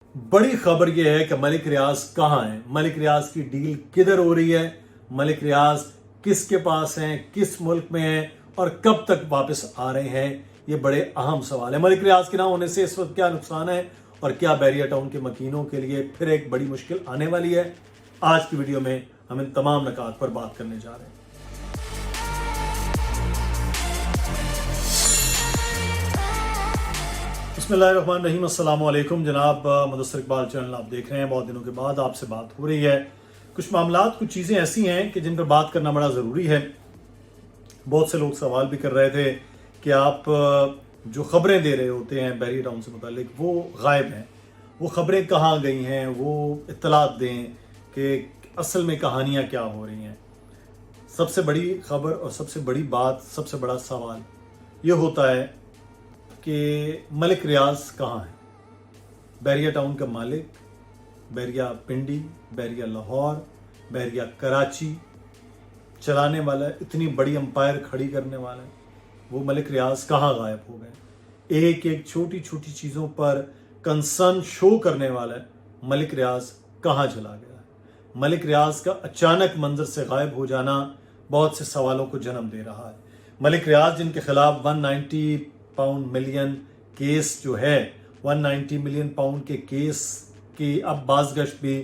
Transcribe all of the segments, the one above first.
बड़ी खबर यह है कि मलिक रियाज कहाँ है, मलिक रियाज की डील किधर हो रही है, मलिक रियाज किसके पास हैं, किस मुल्क में हैं और कब तक वापस आ रहे हैं। ये बड़े अहम सवाल है। मलिक रियाज के ना होने से इस वक्त क्या नुकसान है और क्या बैरिया टाउन के मकीनों के लिए फिर एक बड़ी मुश्किल आने वाली है। आज की वीडियो में हम इन तमाम नकात पर बात करने जा रहे हैं। बिस्मिल्लाहिर्रहमानिर्रहीम, अस्सलाम वालेकुम जनाब। मुदस्सिर इकबाल चैनल आप देख रहे हैं। बहुत दिनों के बाद आपसे बात हो रही है। कुछ मामलात, कुछ चीज़ें ऐसी हैं कि जिन पर बात करना बड़ा ज़रूरी है। बहुत से लोग सवाल भी कर रहे थे कि आप जो ख़बरें दे रहे होते हैं बैरिया टाउन से मुतालिक, वो गायब हैं। वो ख़बरें कहाँ गई हैं, वो इत्तलात दें कि असल में कहानियाँ क्या हो रही हैं। सबसे बड़ी ख़बर और सबसे बड़ी बात, सबसे बड़ा सवाल ये होता है कि मलिक रियाज कहाँ है। बैरिया टाउन का मालिक, बैरिया पिंडी, बैरिया लाहौर, बैरिया कराची चलाने वाला, इतनी बड़ी अंपायर खड़ी करने वाला है, वो मलिक रियाज कहाँ गायब हो गए। एक एक छोटी छोटी चीज़ों पर कंसर्न शो करने वाला है, मलिक रियाज कहाँ चला गया है। मलिक रियाज का अचानक मंजर से गायब हो जाना बहुत से सवालों को जन्म दे रहा है। मलिक रियाज जिनके खिलाफ 190 मिलियन केस जो है, 190 मिलियन पाउंड के केस की अब बाज़गश्त भी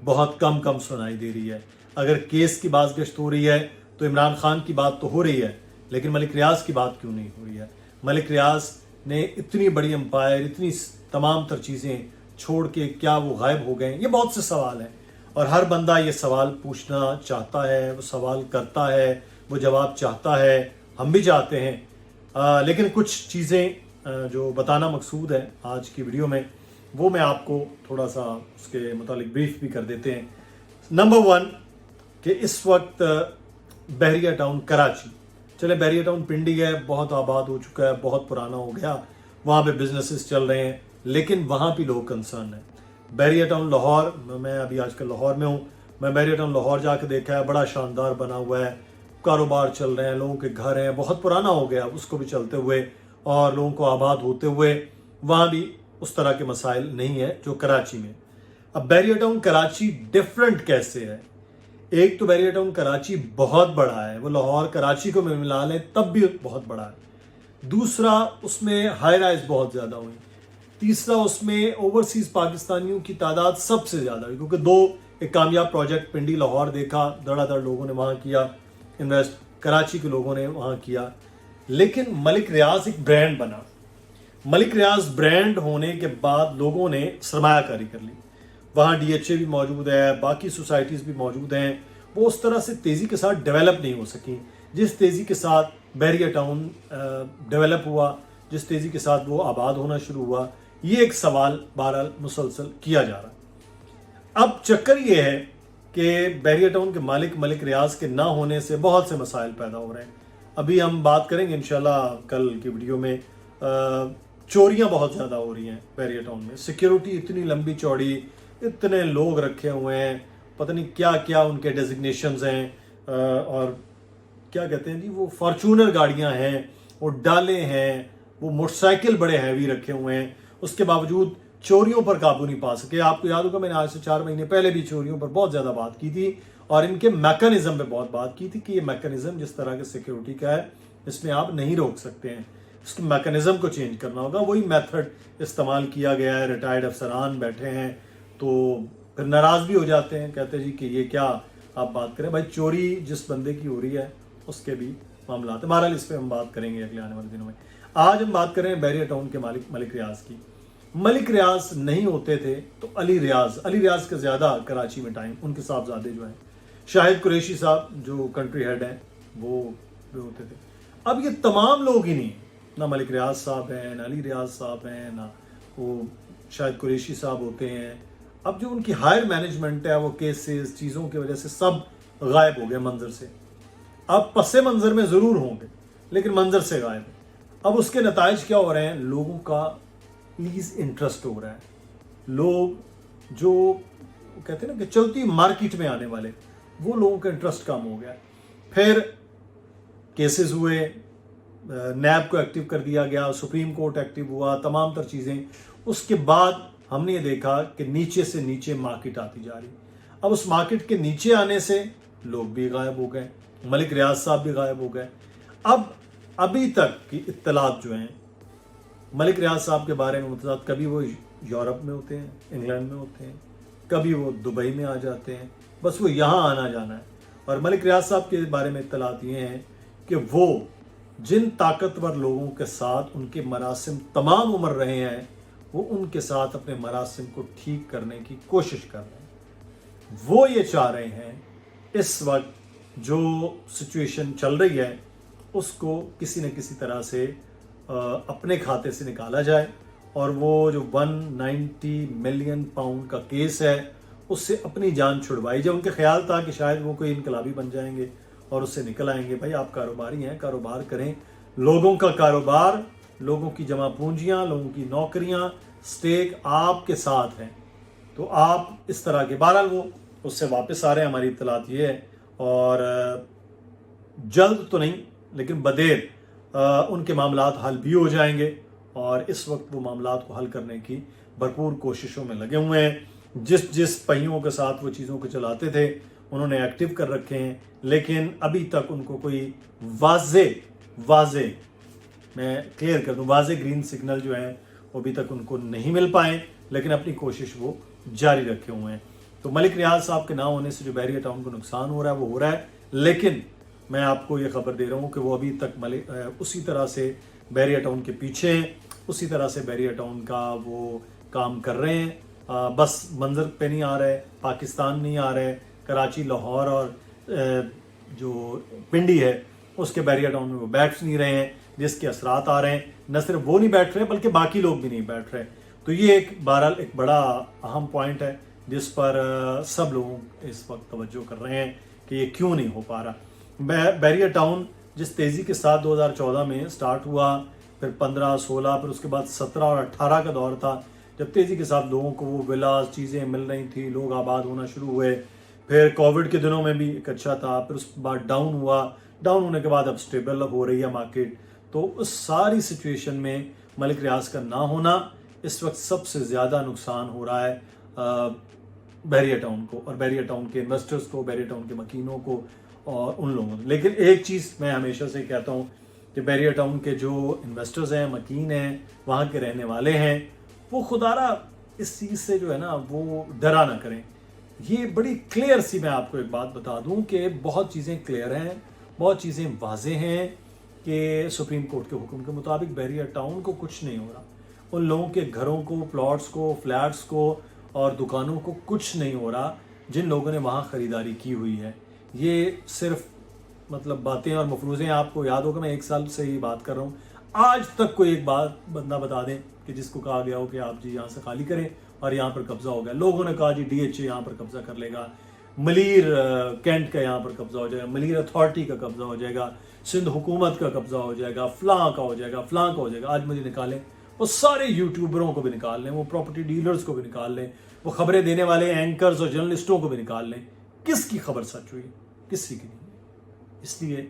बहुत कम सुनाई दे रही है। अगर केस की बाज़गश्त हो रही है तो इमरान खान की बात तो हो रही है, लेकिन मलिक रियाज की बात क्यों नहीं हो रही है। मलिक रियाज ने इतनी बड़ी अंपायर, इतनी तमाम तर चीज़ें छोड़ के क्या वो गायब हो गए। ये बहुत से सवाल हैं और हर बंदा ये सवाल पूछना चाहता है, वो सवाल करता है, वो जवाब चाहता है, हम भी चाहते हैं। लेकिन कुछ चीज़ें जो बताना मकसूद है आज की वीडियो में, वो मैं आपको थोड़ा सा उसके मुतालिक ब्रीफ भी कर देते हैं। नंबर 1 कि इस वक्त बैरिया टाउन कराची, चले बैरिया टाउन पिंडी है, बहुत आबाद हो चुका है, बहुत पुराना हो गया, वहाँ पे बिजनेसेस चल रहे हैं, लेकिन वहाँ भी लोग कंसर्न हैं। बैरिया टाउन लाहौर, मैं अभी आजकल लाहौर में हूँ, मैं बैरिया टाउन लाहौर जाके देखा है, बड़ा शानदार बना हुआ है, कारोबार चल रहे हैं, लोगों के घर हैं, बहुत पुराना हो गया, उसको भी चलते हुए और लोगों को आबाद होते हुए वहाँ भी उस तरह के मसाइल नहीं है जो कराची में। अब बैरिया टाउन कराची डिफरेंट कैसे है। एक तो बैरिया टाउन कराची बहुत बड़ा है, वो लाहौर कराची को में मिला लें तब भी बहुत बड़ा है। दूसरा, उसमें हाई राइज बहुत ज़्यादा हुई। तीसरा, उसमें ओवरसीज़ पाकिस्तानियों की तादाद सबसे ज़्यादा हुई, क्योंकि एक कामयाब प्रोजेक्ट पिंडी लाहौर देखा, धड़ाधड़ लोगों ने वहाँ किया इन्वेस्ट, कराची के लोगों ने वहाँ किया। लेकिन मलिक रियाज एक ब्रांड बना। मलिक रियाज ब्रांड होने के बाद लोगों ने सरमायाकारी कर ली। वहाँ DHA भी मौजूद है, बाकी सोसाइटीज़ भी मौजूद हैं। वो उस तरह से तेज़ी के साथ डेवलप नहीं हो सकी जिस तेज़ी के साथ बैरिया टाउन डेवलप हुआ, जिस तेज़ी के साथ वो आबाद होना शुरू हुआ। ये एक सवाल बहरहाल मुसलसल किया जा रहा है। अब चक्कर ये है कि बैरिया टाउन के मालिक मलिक रियाज के ना होने से बहुत से मसाइल पैदा हो रहे हैं। अभी हम बात करेंगे इंशाल्लाह कल की वीडियो में। चोरियां बहुत ज़्यादा हो रही हैं बैरिया टाउन में, सिक्योरिटी इतनी लंबी चौड़ी, इतने लोग रखे हुए हैं, पता नहीं क्या क्या उनके डेजिग्नेशंस हैं, और क्या कहते हैं जी, वो फॉर्चूनर गाड़ियां हैं, वो डाले हैं, वो मोटरसाइकिल बड़े हैवी रखे हुए हैं। उसके बावजूद चोरियों पर काबू नहीं पा सके। आपको याद होगा मैंने आज से 4 महीने पहले भी चोरियों पर बहुत ज़्यादा बात की थी और इनके मैकेनिज्म पे बहुत बात की थी कि ये मैकेनिज्म जिस तरह के सिक्योरिटी का है, इसमें आप नहीं रोक सकते हैं, इसके मैकेनिज्म को चेंज करना होगा। वही मेथड इस्तेमाल किया गया है। रिटायर्ड अफसरान बैठे हैं तो फिर नाराज़ भी हो जाते हैं, कहते हैं जी कि ये क्या आप बात करें। भाई, चोरी जिस बंदे की हो रही है उसके भी मामला है। बहरहाल इस पर हम बात करेंगे अगले आने वाले दिनों में। आज हम बात करें बैरिया टाउन के मालिक मलिक रियाज की। मलिक रियाज नहीं होते थे तो अली रियाज का ज़्यादा कराची में टाइम, उनके साहबजादे जो हैं, शाहिद कुरैशी साहब जो कंट्री हेड हैं, वो होते थे। अब ये तमाम लोग ही नहीं, ना मलिक रियाज साहब हैं, ना अली रियाज साहब हैं, ना वो शाहिद कुरैशी साहब होते हैं। अब जो उनकी हायर मैनेजमेंट है, वो केसेस चीज़ों की वजह से सब गायब हो गए मंजर से। अब पसे मंजर में ज़रूर होंगे लेकिन मंजर से गायब है। अब उसके नताइज क्या हो रहे हैं, लोगों का प्लीज इंटरेस्ट हो रहा है। लोग जो कहते हैं ना कि चलती मार्केट में आने वाले, वो लोगों का इंटरेस्ट कम हो गया। फिर केसेस हुए, नैब को एक्टिव कर दिया गया, सुप्रीम कोर्ट एक्टिव हुआ, तमाम तर चीज़ें। उसके बाद ہم نے یہ دیکھا کہ نیچے سے نیچے مارکیٹ آتی جا رہی. اب اس مارکیٹ کے نیچے آنے سے لوگ بھی غائب ہو گئے, ملک ریاض صاحب بھی غائب ہو گئے. اب ابھی تک کی اطلاعات جو ہیں ملک ریاض صاحب کے بارے میں متضاد, کبھی وہ یورپ میں ہوتے ہیں, انگلینڈ میں ہوتے ہیں, کبھی وہ دبئی میں آ جاتے ہیں, بس وہ یہاں آنا جانا ہے. اور ملک ریاض صاحب کے بارے میں اطلاعات یہ ہیں کہ وہ جن طاقتور لوگوں کے ساتھ ان کے مراسم تمام عمر رہے ہیں, وہ ان کے ساتھ اپنے مراسم کو ٹھیک کرنے کی کوشش کر رہے ہیں. وہ یہ چاہ رہے ہیں اس وقت جو سچویشن چل رہی ہے اس کو کسی نہ کسی طرح سے اپنے کھاتے سے نکالا جائے, اور وہ جو 190 ملین پاؤنڈ کا کیس ہے اس سے اپنی جان چھڑوائی جائے. ان کے خیال تھا کہ شاید وہ کوئی انقلابی بن جائیں گے اور اس سے نکل آئیں گے. بھائی آپ کاروباری ہیں, کاروبار کریں, لوگوں کا کاروبار, لوگوں کی جمع پونجیاں, لوگوں کی نوکریاں, سٹیک آپ کے ساتھ ہیں, تو آپ اس طرح کے, بہرحال وہ اس سے واپس آ رہے ہیں. ہماری اطلاعات یہ ہے, اور جلد تو نہیں لیکن بدیر ان کے معاملات حل بھی ہو جائیں گے, اور اس وقت وہ معاملات کو حل کرنے کی بھرپور کوششوں میں لگے ہوئے ہیں. جس پہیوں کے ساتھ وہ چیزوں کو چلاتے تھے انہوں نے ایکٹیو کر رکھے ہیں, لیکن ابھی تک ان کو کوئی واضح میں کلیئر کر دوں, واضح گرین سگنل جو ہیں وہ ابھی تک ان کو نہیں مل پائے, لیکن اپنی کوشش وہ جاری رکھے ہوئے ہیں. تو ملک ریاض صاحب کے نہ ہونے سے جو بحریہ ٹاؤن کو نقصان ہو رہا ہے وہ ہو رہا ہے, لیکن میں آپ کو یہ خبر دے رہا ہوں کہ وہ ابھی تک اسی طرح سے بحریہ ٹاؤن کے پیچھے ہیں, اسی طرح سے بحریہ ٹاؤن کا وہ کام کر رہے ہیں. بس منظر پہ نہیں آ رہے, پاکستان نہیں آ رہے, کراچی, لاہور اور جو پنڈی ہے اس کے بحریہ ٹاؤن میں وہ بیٹھ نہیں رہے ہیں, جس کے اثرات آ رہے ہیں. نہ صرف وہ نہیں بیٹھ رہے بلکہ باقی لوگ بھی نہیں بیٹھ رہے. تو یہ بہرحال ایک بڑا اہم پوائنٹ ہے جس پر سب لوگ اس وقت توجہ کر رہے ہیں کہ یہ کیوں نہیں ہو پا رہا. بحریہ ٹاؤن جس تیزی کے ساتھ 2014 میں سٹارٹ ہوا, پھر 15, 16, پھر اس کے بعد 17 اور 18 کا دور تھا جب تیزی کے ساتھ لوگوں کو وہ ولاز چیزیں مل رہی تھی, لوگ آباد ہونا شروع ہوئے. پھر کووڈ کے دنوں میں بھی ایک اچھا تھا, پھر اس کے بعد ڈاؤن ہوا, ڈاؤن ہونے کے بعد اب سٹیبل ہو رہی ہے مارکیٹ. تو اس ساری سچویشن میں ملک ریاض کا نہ ہونا اس وقت سب سے زیادہ نقصان ہو رہا ہے بحریہ ٹاؤن کو, اور بحریہ ٹاؤن کے انویسٹرز کو, بحریہ ٹاؤن کے مکینوں کو اور ان لوگوں کو. لیکن ایک چیز میں ہمیشہ سے کہتا ہوں کہ بحریہ ٹاؤن کے جو انویسٹرز ہیں, مکین ہیں, وہاں کے رہنے والے ہیں, وہ خدارہ اس چیز سے جو ہے نا وہ ڈرا نہ کریں. یہ بڑی کلیئر سی میں آپ کو ایک بات بتا دوں کہ بہت چیزیں کلیئر ہیں, بہت چیزیں واضح ہیں کہ سپریم کورٹ کے حکم کے مطابق بحریہ ٹاؤن کو کچھ نہیں ہو رہا. ان لوگوں کے گھروں کو, پلاٹس کو, فلیٹس کو اور دکانوں کو کچھ نہیں ہو رہا جن لوگوں نے وہاں خریداری کی ہوئی ہے. یہ صرف مطلب باتیں اور مفروضے ہیں. آپ کو یاد ہوگا میں 1 سال سے ہی بات کر رہا ہوں, آج تک کوئی ایک بات بندہ بتا دیں کہ جس کو کہا گیا ہو کہ آپ جی یہاں سے خالی کریں اور یہاں پر قبضہ ہو گیا. لوگوں نے کہا جی DHA یہاں پر قبضہ کر لے گا, ملیر کینٹ کا یہاں پر قبضہ ہو جائے گا, ملیر اتھارٹی کا قبضہ ہو جائے گا, سندھ حکومت کا قبضہ ہو جائے گا, فلاں کا ہو جائے گا, فلاں کا ہو جائے گا. آج مجھے نکالیں, وہ سارے یوٹیوبروں کو بھی نکال لیں, وہ پراپرٹی ڈیلرز کو بھی نکال لیں, وہ خبریں دینے والے اینکرز اور جرنلسٹوں کو بھی نکال لیں. کس کی خبر سچ ہوئی؟ کسی کی نہیں. اس لیے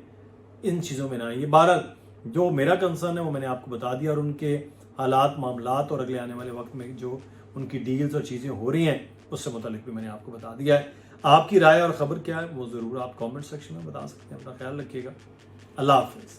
ان چیزوں میں نہ آئیے. بہرحال جو میرا کنسرن ہے وہ میں نے آپ کو بتا دیا, اور ان کے حالات, معاملات اور اگلے آنے والے وقت میں جو ان کی ڈیلز اور چیزیں ہو رہی ہیں اس سے متعلق بھی میں نے آپ کو بتا دیا ہے. آپ کی رائے اور خبر کیا ہے وہ ضرور آپ کامنٹ سیکشن میں بتا سکتے ہیں. اپنا خیال رکھیے گا. اللہ حافظ.